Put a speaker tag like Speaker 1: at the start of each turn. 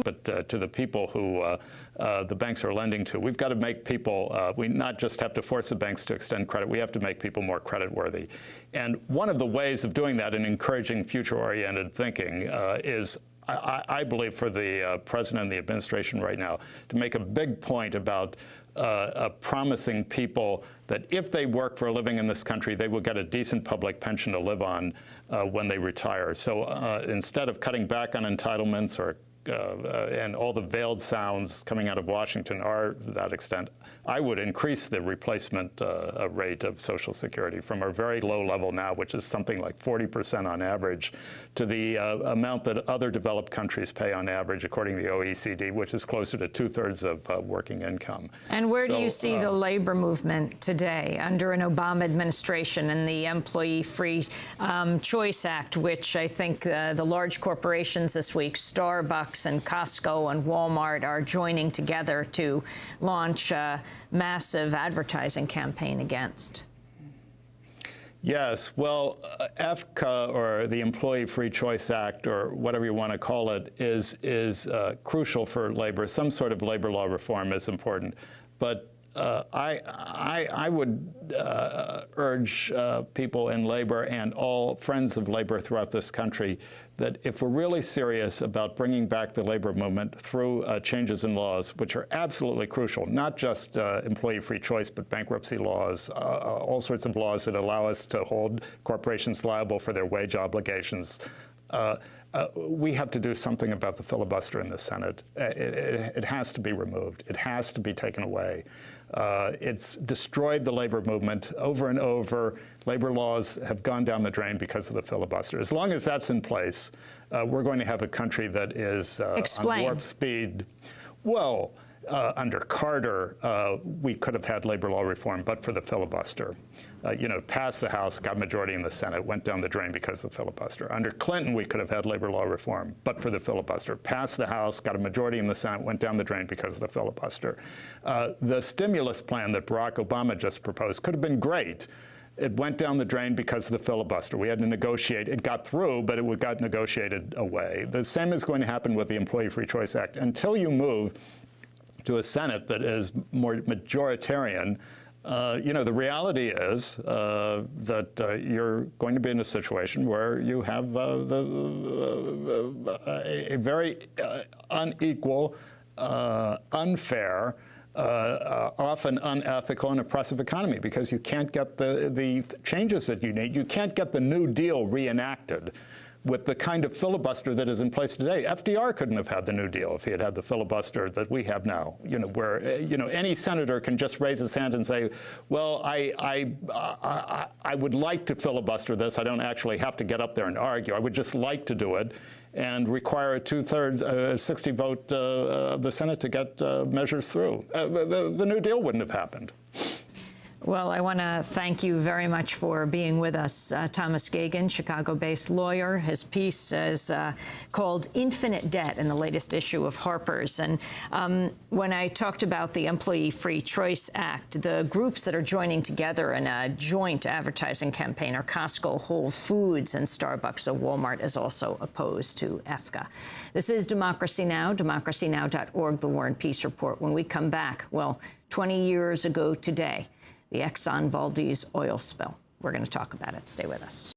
Speaker 1: But to the people who the banks are lending to, we've got to make people, we not just have to force the banks to extend credit, we have to make people more creditworthy. And one of the ways of doing that and encouraging future-oriented thinking is, I believe, for the president and the administration right now, to make a big point about promising people that if they work for a living in this country, they will get a decent public pension to live on when they retire. So instead of cutting back on entitlements or and all the veiled sounds coming out of Washington are to that extent, I would increase the replacement rate of Social Security from our very low level now, which is something like 40% on average, to the amount that other developed countries pay on average, according to the OECD, which is closer to 2/3 of working income.
Speaker 2: And where do you see the labor movement today under an Obama administration and the Employee Free Choice Act, which I think the large corporations this week, Starbucks and Costco and Walmart, are joining together to launch a massive advertising campaign against?
Speaker 1: Yes, well, EFCA, or the Employee Free Choice Act, or whatever you want to call it, is crucial for labor. Some sort of labor law reform is important, but I would urge people in labor and all friends of labor throughout this country that if we're really serious about bringing back the labor movement through changes in laws, which are absolutely crucial, not just employee free choice, but bankruptcy laws, all sorts of laws that allow us to hold corporations liable for their wage obligations, we have to do something about the filibuster in the Senate. It has to be removed. It has to be taken away. It's destroyed the labor movement over and over. Labor laws have gone down the drain because of the filibuster. As long as that's in place, we're going to have a country that is on warp speed. Well, under Carter, we could have had labor law reform, but for the filibuster. Passed the House, got majority in the Senate, went down the drain because of the filibuster. Under Clinton, we could have had labor law reform, but for the filibuster. Passed the House, got a majority in the Senate, went down the drain because of the filibuster. The stimulus plan that Barack Obama just proposed could have been great. It went down the drain because of the filibuster. We had to negotiate. It got through, but it got negotiated away. The same is going to happen with the Employee Free Choice Act. Until you move to a Senate that is more majoritarian, the reality is that you're going to be in a situation where you have a very unequal, unfair, often unethical and oppressive economy, because you can't get the changes that you need. You can't get the New Deal reenacted with the kind of filibuster that is in place today. FDR couldn't have had the New Deal if he had had the filibuster that we have now, where any senator can just raise his hand and say, well, I would like to filibuster this. I don't actually have to get up there and argue. I would just like to do it, and require a 60 vote of the Senate to get measures through. The New Deal wouldn't have happened.
Speaker 2: Well, I want to thank you very much for being with us. Thomas Geoghegan, Chicago-based lawyer. His piece is called Infinite Debt in the latest issue of Harper's. And when I talked about the Employee Free Choice Act, the groups that are joining together in a joint advertising campaign are Costco, Whole Foods, and Starbucks. So Walmart is also opposed to EFCA. This is Democracy Now!, democracynow.org, The War and Peace Report. When we come back, well, 20 years ago today, the Exxon Valdez oil spill. We're going to talk about it. Stay with us.